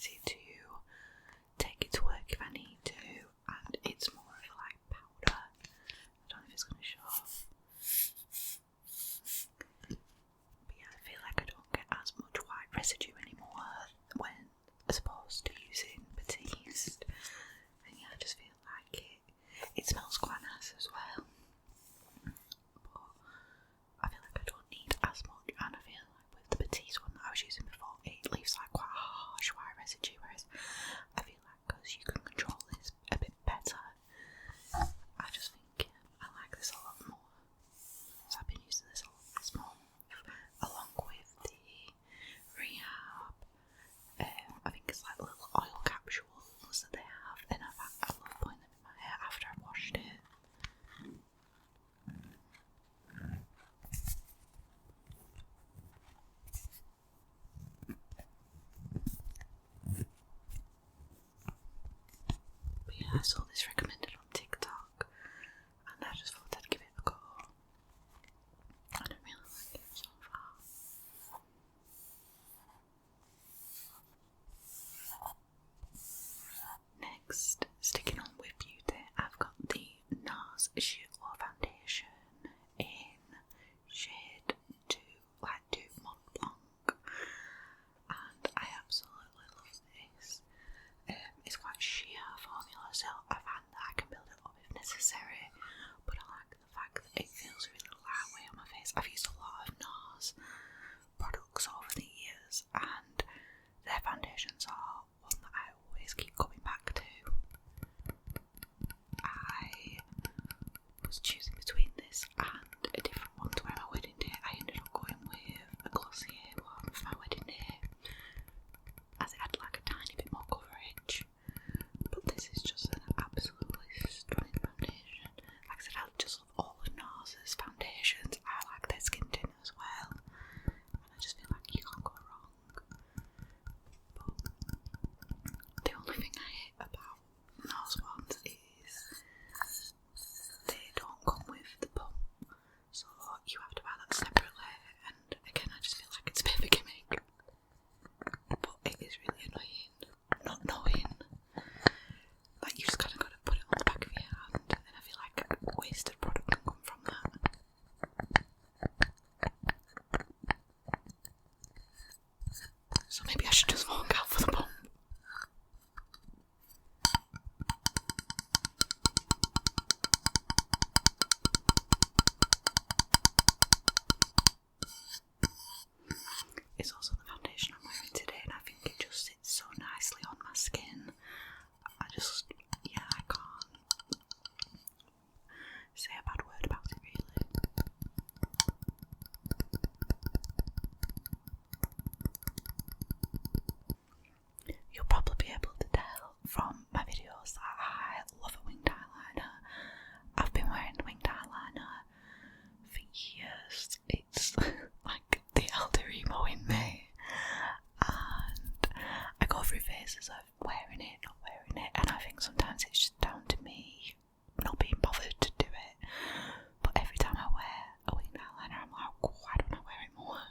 easy to take it to work if I need to, and it's more of a like powder. I don't know if it's going to show. But yeah, I feel like I don't get as much white residue anymore when as opposed to using Batiste. And yeah, I just feel like it smells quite nice as well. But I feel like I don't need as much, and I feel like with the Batiste one that I was using before, it leaves like quite a harsh white residue, whereas I feel like because you can control this a bit better, I just think I like this a lot more. So I've been using this a lot this month, along with the Rehab. I think it's like little oil capsules that they have, and I love putting them in my hair after I've washed it. But yeah, I saw this recommended on TikTok, and I just thought I'd give it a go. I don't really like it so far. Next, sticking on with beauty, I've got the NARS Sheer Glow Foundation in shade 2, like 2 Mont Blanc, and I absolutely love this. It's quite sheer formula, so I find that I can build it up if necessary, but I like the fact that it feels really lightweight on my face. I've used a lot of NARS products over the years, and their foundations are one that I always keep coming back to. I was choosing between this and a different one to wear my wedding day. I ended up going with a cosy one for my wedding day, as it had like a tiny bit more coverage. But this is just an absolutely stunning foundation. Like I said, I just love all of NARS's foundations. I like their skin tint as well, and I just feel like you can't go wrong. But the only thing I hate about NARS ones is they don't come with the pump, so you have to buy that separately, and again I just feel like it's a bit of a gimmick, but it is really annoying not knowing. Like, you just kind of got to put it on the back of your hand, and I feel like wasted product can come from that. So maybe I should just walk out for the pump. It's also the foundation I'm wearing today, and I think it just sits so nicely on my skin. I can't say a bad word about it, really. You'll probably be able to tell from my videos that I love a winged eyeliner. I've been wearing winged eyeliner for years. It's like the elder emo in me, and I go through phases of wearing it, not wearing it, and I think sometimes it's just down to me not being bothered to do it. But every time I wear a winged eyeliner, I'm like, why don't I wear it more?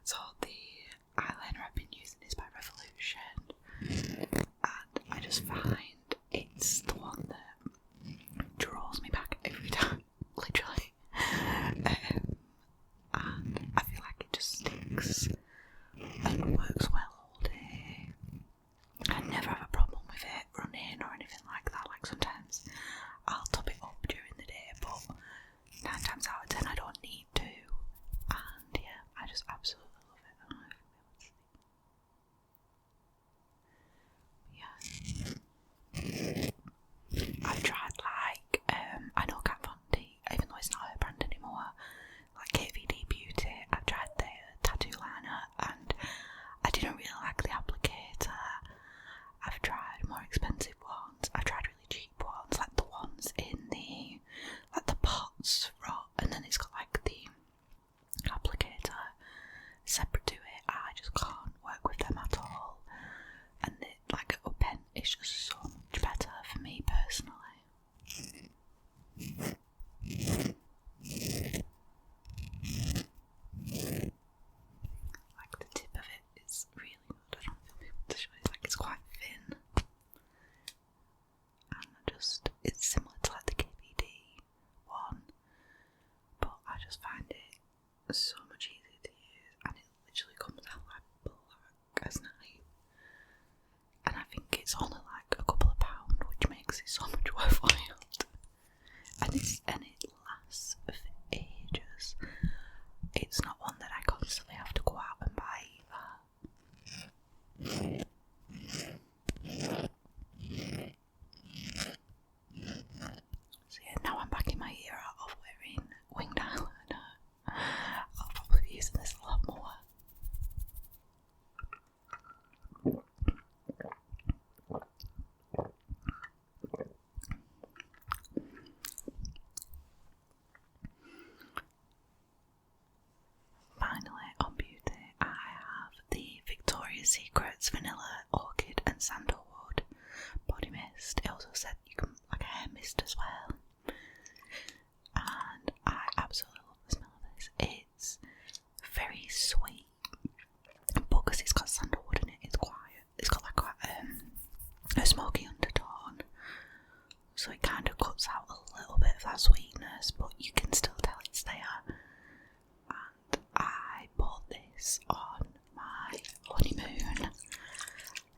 So the eyeliner I've been using is by Revolution, and I just find it's the one that draws me back every time, literally. And I feel like it just sticks and works well all day. I never have a problem with it running or anything like that. Like, sometimes I'll top it up during the day, but 9 times out of 10 I don't need to. And yeah, I just absolutely love it. I don't know if I'll be able to see. Yeah. I've tried like, I know Kat Von D, even though it's not her brand anymore, like KVD Beauty. I've tried their tattoo liner, and I didn't really like the applicator. I've tried more expensive ones. I've tried really cheap ones, like the ones in the, like the pots, right? And then it's got like the applicator separate to it. I just can't work with them at all. And it, like a pen, is just so much better for me personally. Like the tip of it is really good. I don't know if I'll be able to show you. Like, it's only like a couple of pounds, which makes it so much worthwhile. And it lasts for ages. It's not one that I constantly have to go out and buy either. So yeah, now I'm back in my era of wearing winged eyeliner. I'll probably be using this a lot more. Finally, on beauty, I have the Victoria's Secret's Vanilla, Orchid and Sandalwood body mist. It also said you can like a hair mist as well. And I absolutely love the smell of this. It's very sweet, but because it's got sandalwood in it, it's got like quite a smoky undertone. So it kind of cuts out a little bit of that sweetness, but you can still tell it's there. And I bought this on my honeymoon.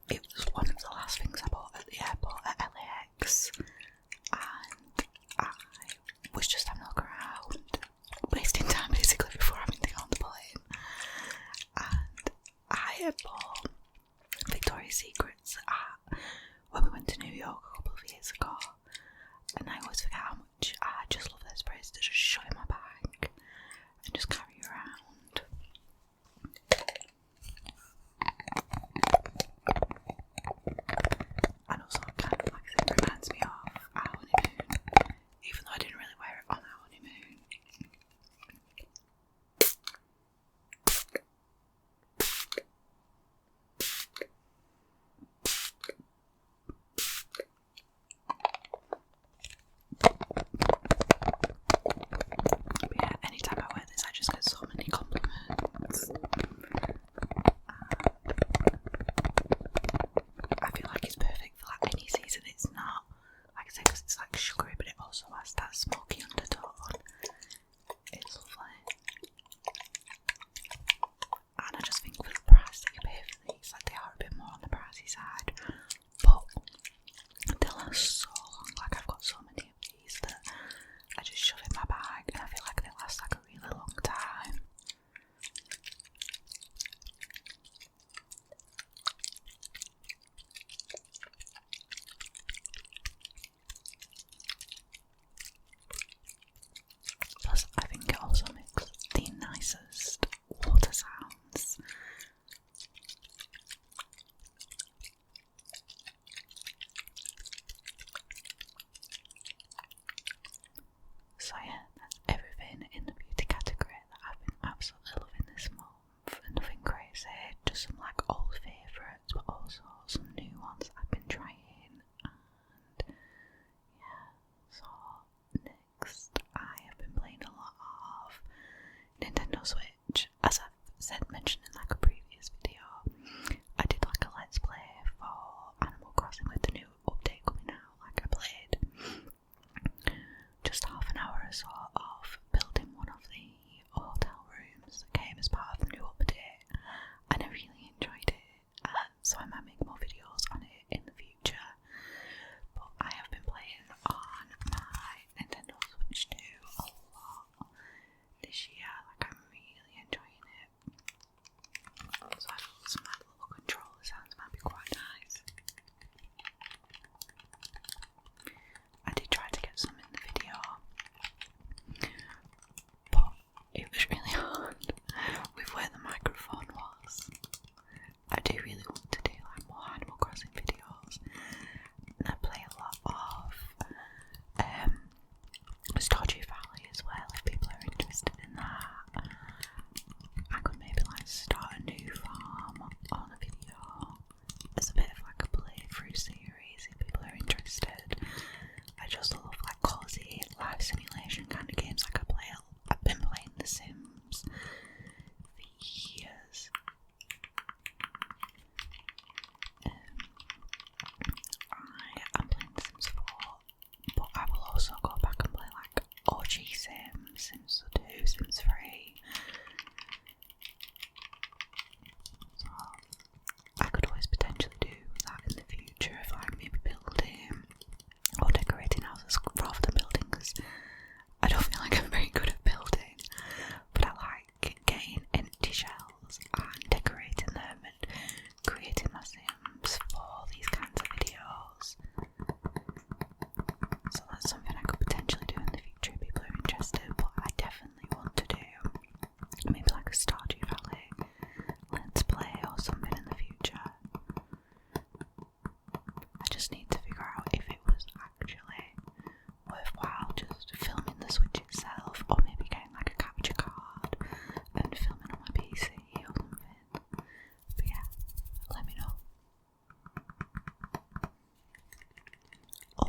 It was one of the last things I bought at the airport at LAX, and I was just having a look around, wasting time basically before having to get on the plane. And I had bought Victoria's Secrets when we went to New York a couple of years ago, and I always forget how much I just love their sprays to just shove in my bag and just carry around. And also kind of like it reminds me of our honeymoon, even though I didn't really wear it on our honeymoon. But yeah, anytime I wear this I just get so many compliments. I feel like it's perfect for like any season. It's not, like I said, because it's like sugary, but it also has that smoky undertone. It's lovely. And I just think for the price that you pay for these, like they are a bit more on the pricey side, but they last so long. Like I've got so many of these that I just shove in my bag and I feel like they last like a really long time. Plus, I think it also makes the nicest water sounds. So yeah, that's everything in the beauty category that I've been absolutely loving this month. Nothing crazy, just some like old favourites, but also some new ones I've been trying. And yeah, so next I have been playing a lot of Nintendo Switch. As I've mentioned in like a previous video, I did like a let's play for Animal Crossing with the new update coming out. Like I played just half an hour or so of building one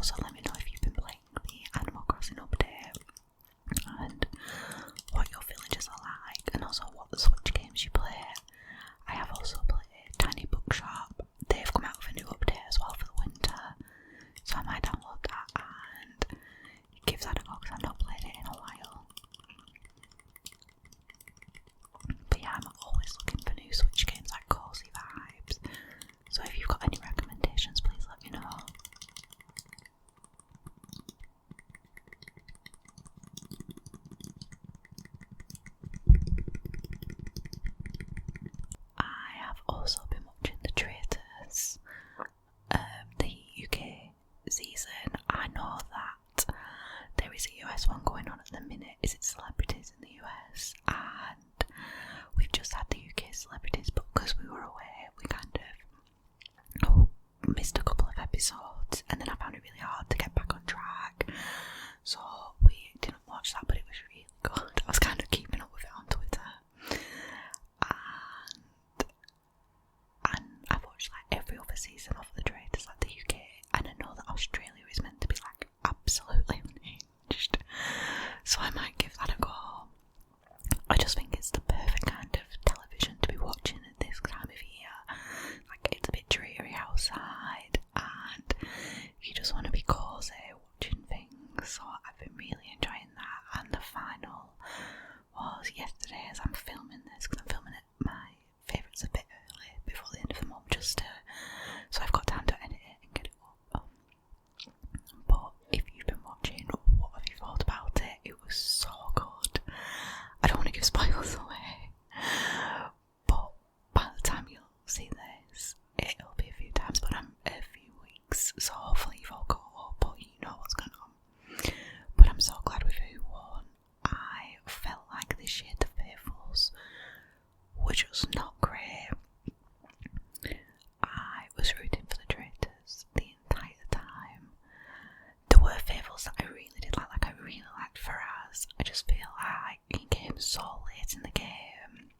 also let me know if you've been playing the Animal Crossing update and what your villages are like, and also what the Switch games you play. I have also played Tiny Bookshop. They've come out with a new update as well for the winter, so I might download that and give that a go because I've not played it in a while. But yeah, I'm always looking for new Switch games like Cosy Vibes, so if you've got any recommendations, please let me know. I have also been watching The Traitors, the UK season. I know that there is a US one going on at the minute. Is it Celebrities in the US? And we've just had the UK Celebrities, but because we were away, we kind of missed a couple of episodes, and then I found it really hard to get back on track. So we didn't watch that, but it was really good. I was kind of keeping up with it on Twitter. And I've watched like every other season of The Traitors, like the UK, and I know that Australia is meant to be like absolutely unhinged, so I might give that a go. I just think it's the perfect kind of television to be watching at this time of year. Like, it's a bit dreary outside and you just want to be cosy watching things, so I've been really enjoying that. And the final was yesterday as I'm filming this, because I'm filming it my favourites a bit early before the end of the month, just so I've got time to edit it and get it up. But if you've been watching, what have you thought about it? It was so good. I don't want to give spoilers away, but by the time you'll see this, it'll be a few times, but I'm a few weeks, so hopefully you've all got up or you know what's going on. But I'm so glad with who won. I felt like this year the Faithfuls were just not great. I was rooting for the Traitors the entire time. There were Faithfuls that I really did like I really liked Faraz. I just feel like he came so late in the game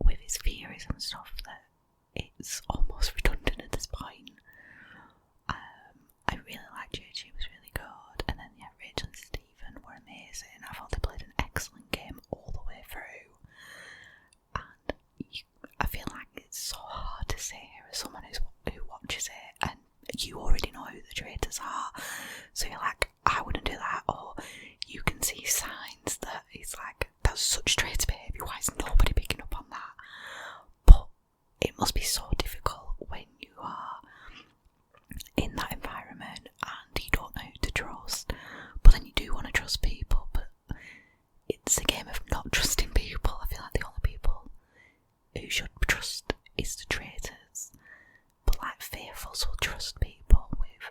with his theories and stuff that it's almost redundant at this point. I really liked Gigi, it was really good, and then yeah, Rachel and Stephen were amazing. I thought they played an excellent game all the way through, and I feel like it's so hard to say here as someone who watches it and you already know who the Traitors are, so you're like, I wouldn't do that, or you can see signs that it's like, that's such traitor behaviour, why is nobody picking up on that? But it must be so difficult when you are in that environment and you don't know who to trust, but then you do want to trust people, but it's a game of not trusting people. I feel like the only people who should trust is the Traitors, but like Faithfuls will trust people with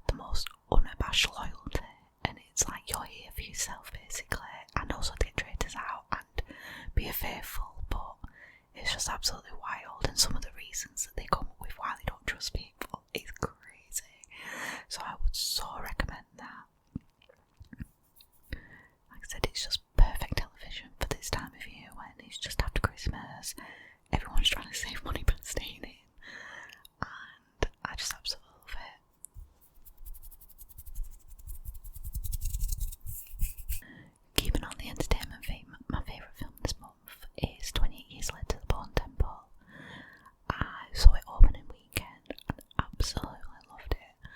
the most unabashed loyalty, and it's like you're here for yourself basically, and also to get Traitors out and be a Faithful, but it's just absolutely wild, and some of the reasons that they come up with why they don't trust people is crazy, so I would so recommend that. Like I said, it's just perfect television for this time of year when it's just after Christmas, everyone's trying to save money by staying in, and I just absolutely love it. Keeping on the entertainment theme, my favourite film this month is 28 Years Later, The Bone Temple. I saw it opening weekend and absolutely loved it.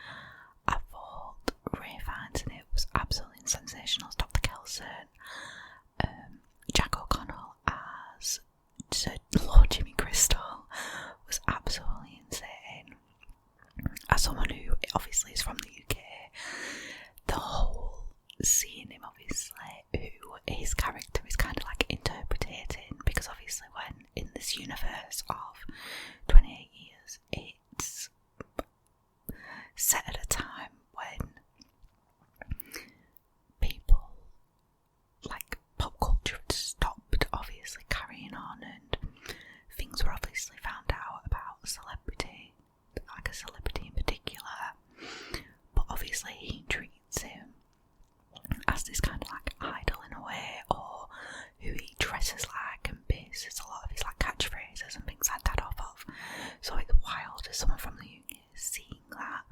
I thought Ray Fiennes in it was absolutely sensational as Dr. Kelson. Jack O'Connell as Sir Lord Jimmy Crystal was absolutely insane. As someone who obviously is from the UK, the whole seeing him obviously, who his character is kind of like interpreting, because obviously when in this universe of 28 years, it's set at a time when people, like pop culture had stopped obviously carrying on, and things were obviously found out about celebrity, like a celebrity in particular, but obviously he treats him as this kind of like idol in a way, or who he dresses like and bases a lot of his like catchphrases and things like that off of. So it's wild as someone from the UK seeing that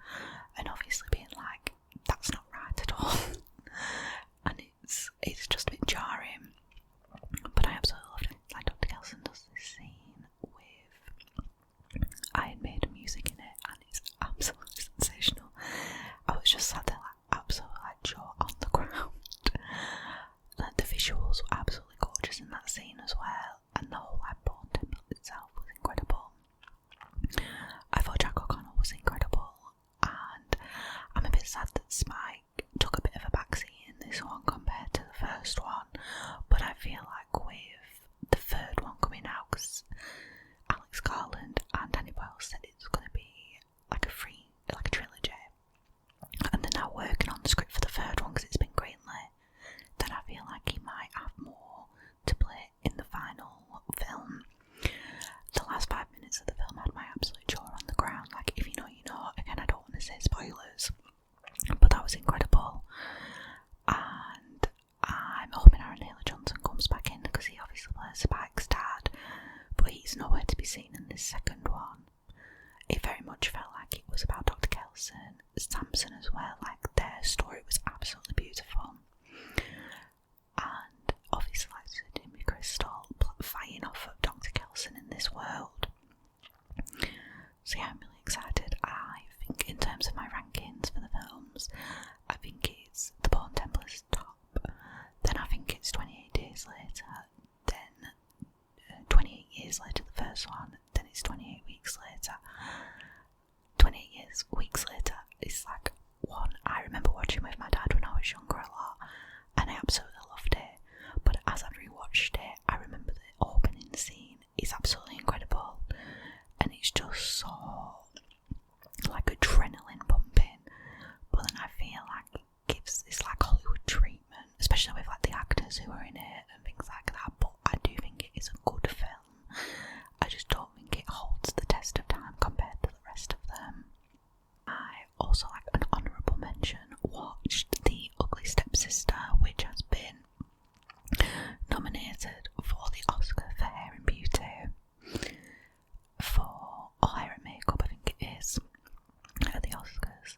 script for the third one because it's been greenlit, then I feel like he might have more to play in the final film. The last 5 minutes of the film had my absolute jaw on the ground. Like, if you know, you know. Again, I don't want to say spoilers, but that was incredible. And I'm hoping Aaron Taylor-Johnson comes back in because he obviously plays Spike's dad, but he's nowhere to be seen in this second one. It very much felt like it was about Dr. Kelson, Samson as well. Like, their story was absolutely beautiful. And obviously, like Sir Jimmy Crystal fighting off of Dr. Kelson in this world. So yeah, I'm really excited. I think in terms of my rankings for the films, I think it's The Bone Templars top, then I think it's 28 Days Later, then 28 Years Later the first one, then it's 28 Weeks Later. 28 weeks later is like one I remember watching with my dad when I was younger a lot, and I absolutely loved it. But as I've rewatched it, I remember the opening scene is absolutely incredible, and it's just so like adrenaline pumping. But then I feel like it gives this like Hollywood treatment, especially with like the actors who are in it and things like that. But I do think it is a good film. I just don't think it holds the test of time compared to the rest of them. I also, like an honourable mention, watched The Ugly Stepsister, which has been nominated for the Oscar for Hair and Beauty, or Hair and Makeup, I think it is, at the Oscars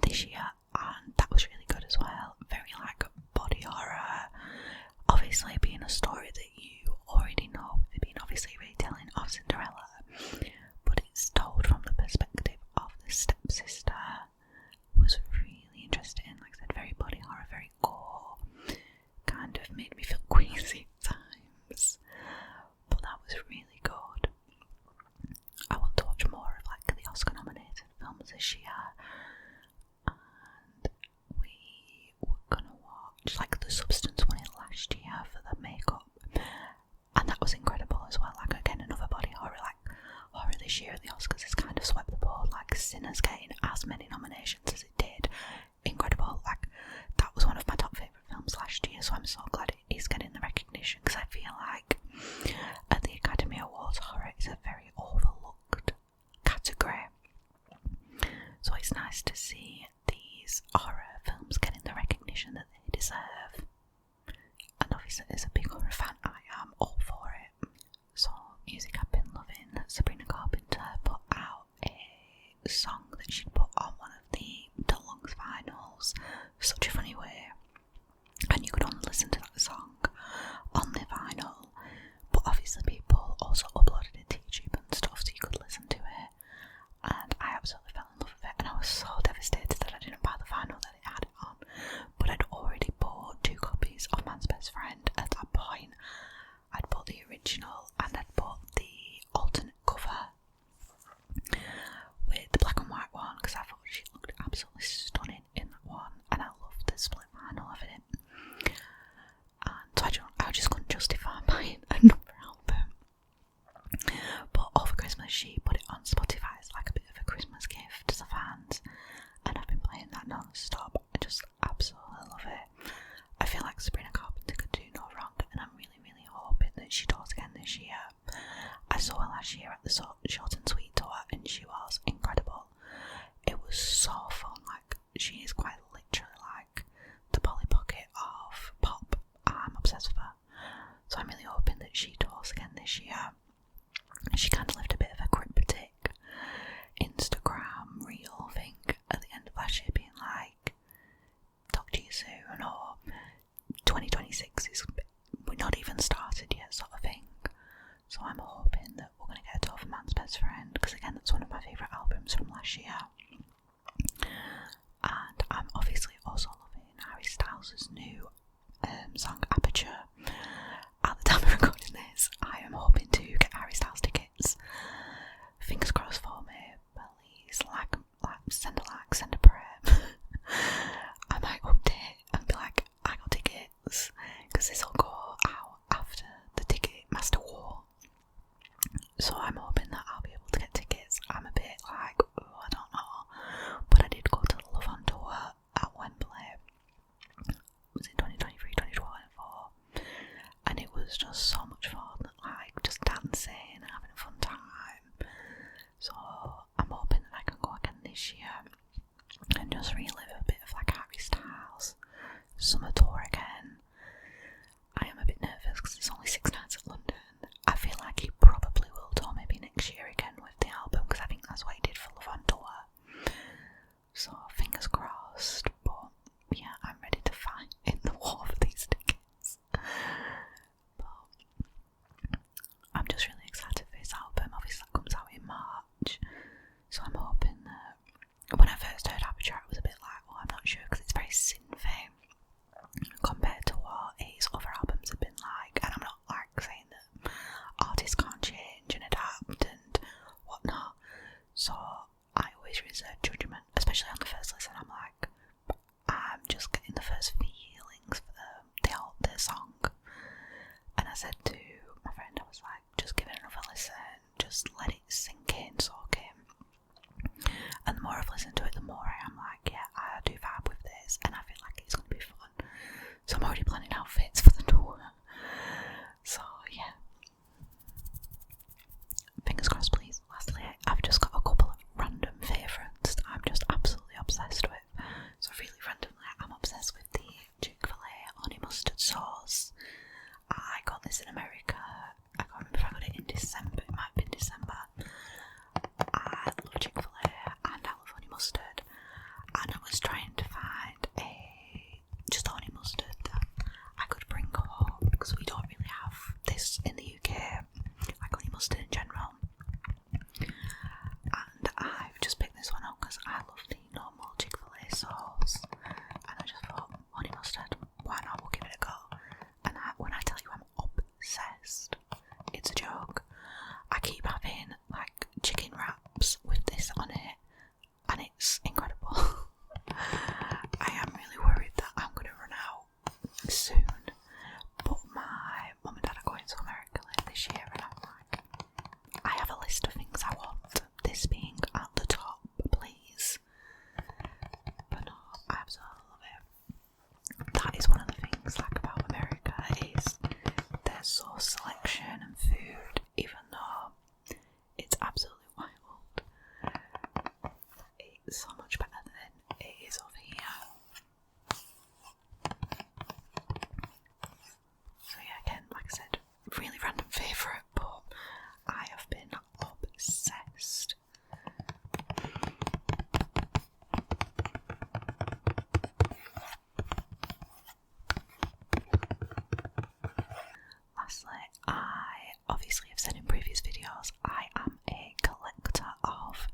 this year, and that was really good as well. Very like body horror, obviously being a story that you already know, with it being obviously retelling of Cinderella, but it's told from the perspective of the stepsister. Was really interesting. Like I said, very body horror, very gore, kind of made me feel queasy at times, but that was really good. I want to watch more of like the Oscar nominated films this year, and we were gonna watch like The Substance won it last year for the makeup, and that was incredible as well. Like again, another body horror. Like horror this year at the Oscars has kind of swept the board. Like Sinners getting as many nominations as it did, incredible. Like that was one of my top favourite films last year, so I'm so glad it is getting the recognition, because I feel like at the Academy Awards, horror is a very overlooked category. So it's nice to see these horror films getting the recognition that they deserve. And obviously, as a big horror fan, I am all for it. So, music I've been loving. Sabrina Carpenter put out a song that she'd put on one of the deluxe vinyls, Such a Funny Way, and you could only listen to that song on the vinyl, but obviously people also uploaded it to YouTube and stuff so you could listen to it, and I absolutely fell in love with it, and I was so devastated that I didn't buy the vinyl that it had it on, but I'd already bought 2 copies of Man's Best Friend at that point. I'd bought the original and I'd bought the alternate cover with the black and white one, because I thought she looked absolutely stunning in that one, and I loved the split vinyl of it. And so I just couldn't justify buying another album. But over Christmas she put it on Spotify as like a bit of a Christmas gift to the fans, and I've been playing that non-stop. I just absolutely love it. I feel like Sabrina Carpenter could do no wrong, and I'm really, really hoping that she does again this year. I saw her last year at the Short and Sweet tour, and she was incredible. It was so fun. Like, she is quite literally like the Polly Pocket of pop. I'm obsessed with her. So I'm really hoping that she tours again this year. She kind of left a bit of a cryptic Instagram reel thing at the end of last year, being like, talk to you soon, or 2026 is, we're not even started yet, sort of thing. So I'm hoping that we're going to get a tour for Man's Best Friend, because again, that's one of my favourite albums from last year. And I'm obviously also loving Harry Styles' new song Aperture. At the time of recording this, I am hoping to get Harry Styles tickets. Fingers crossed for me, please. Like send a prayer. I might update and be like, I got tickets, because this will go out after the Ticketmaster war. So I'm hoping that I'll be able to get tickets. I'm a bit like, oh, I don't know. But I did go to the Love on Tour at Wembley summer tour again. I am a bit nervous because it's only 6 nights at London. I feel like he probably will tour maybe next year again with the album, because I think that's what he did for Love on Tour. So fingers crossed, but yeah, I'm ready to fight in the war for these tickets. But I'm just really excited for his album. Obviously that comes out in March, so I'm hoping that when I first heard Aperture I was a bit like, well, I'm not sure, because it's very synthy compared to what his other albums have been like, and I'm not like saying that artists can't change and adapt and whatnot, so I always reserve judgment, especially on the first listen. I'm like, I'm just getting the first feelings for the song, and I said to my friend, I was like, just give it another listen, just let it sink in, soak in, and the more I've listened to it, the more I am like, yeah, I do vibe with this, and I feel like it's going to be fun. So I'm already planning outfits for the tour. So yeah, fingers crossed please. Lastly, I've just got a couple of random favourites that I'm just absolutely obsessed with. So really randomly, I'm obsessed with the Chick-fil-A honey mustard sauce. I got this in America. I can't remember if I got it in December. It might have been December. I love Chick-fil-A and I love honey mustard. And I was trying to find just honey mustard that I could bring home, because we don't really have this in the UK, like honey mustard in general. And I've just picked this one up because I love the normal Chick-fil-A sauce, and I just thought, honey mustard, why not, we'll give it a go. And when I tell you I'm obsessed, it's a joke. I keep having like chicken wraps with this on it, and it's incredible. I am really worried that I'm going to run out soon, but my mum and dad are going to America later this year, and I'm like, I have a list of things I want, this being at the top, please. But no, I absolutely love it. That is one of the things like about America, is their sauce selection and food, even though it's absolutely wild, it's so much better than it is over here. So yeah, again, like I said, really random favourite, but I have been obsessed. Lastly, I obviously have said in previous videos, I am a collector of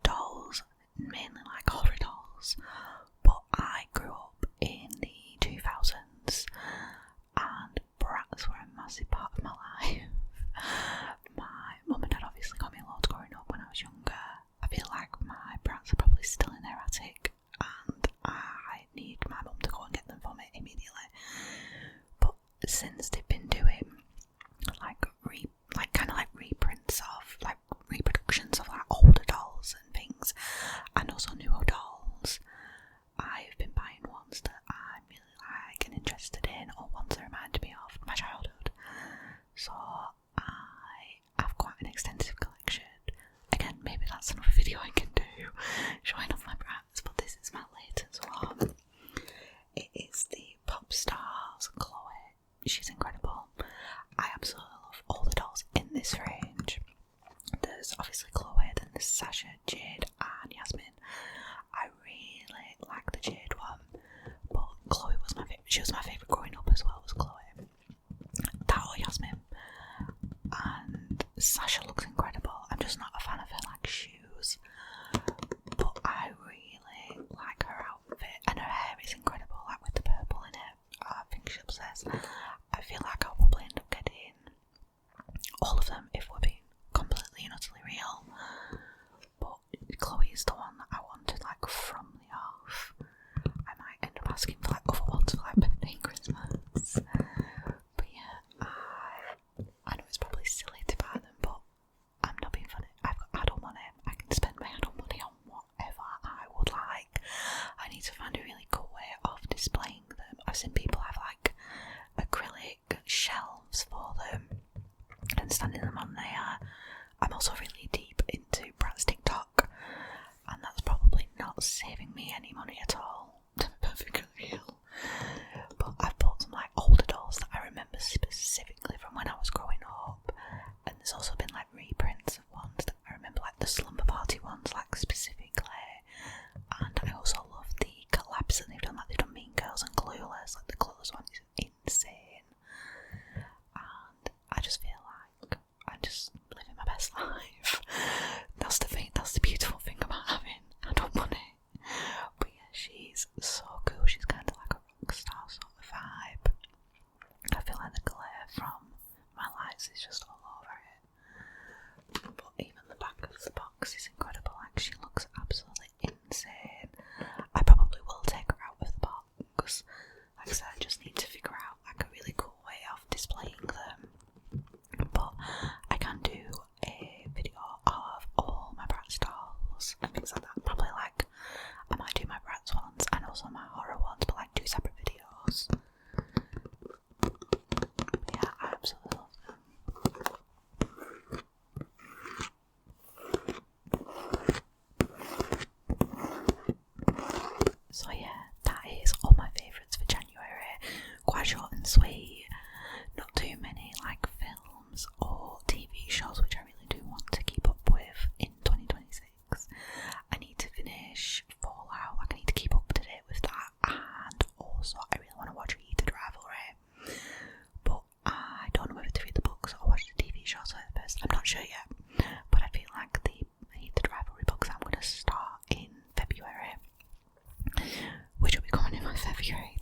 dolls, mainly like horror dolls, but I grew up in the 2000s and brats were a massive part of my life. My mum and dad obviously got me loads growing up when I was younger. I feel like my brats are probably still in their attic and I need my mum to go and get them for me immediately. But since they've been doing reprints of like reproductions of like older dolls and things, and also newer dolls, I've been buying ones that I'm really like and interested in, or ones that remind me of my childhood. So I have quite an extensive collection. Again, maybe that's another video I can do showing off my brats, but this is my latest one. It is the Pop Stars Chloe. She's incredible. I absolutely love all the dolls in this range. There's obviously Chloe, then there's Sasha, Jade and Yasmin. I really like the Jade one, but Chloe was my favourite. She was my favourite growing up as well, was Chloe. That or Yasmin. And Sasha looks incredible. I'm just not a fan of her like shoes, but I really like her outfit, and her hair is incredible, like with the purple in it. I think she's obsessed. I feel like I'll probably end up getting all of them if we're being completely and utterly real, but Chloe is the one that I wanted like from the off. I might end up asking for like other ones for like birthday and Christmas, but yeah, I know it's probably silly to buy them, but I'm not being funny. I've got adult money. I can spend my adult money on whatever I would like. I need to find a really cool way of displaying them. I've seen people have like acrylic shelves for them and standing them on there. I'm also really deep into Brat's TikTok, and that's probably not saving me any money at all, to be perfectly real. Max is incredible. Like, she looks absolutely insane. I probably will take her out of the box. Like I said, I just need to figure out like a really cool way of displaying them. But I can do a video of all my Bratz dolls and things like that. Probably like, I might do my Bratz ones and also my horror ones, but like 2 separate videos. Yeah, I absolutely love them. So yeah, that is all my favourites for January. Quite short and sweet. Not too many like films or TV shows, which I really do want to keep up with in 2026. I need to finish Fallout. Like, I need to keep up to date with that, and also I really want to watch Heated Rivalry. But I don't know whether to read the books or watch the TV shows first. I'm not sure yet. But I feel like the Heated Rivalry books I'm going to start in February, which will be coming in my February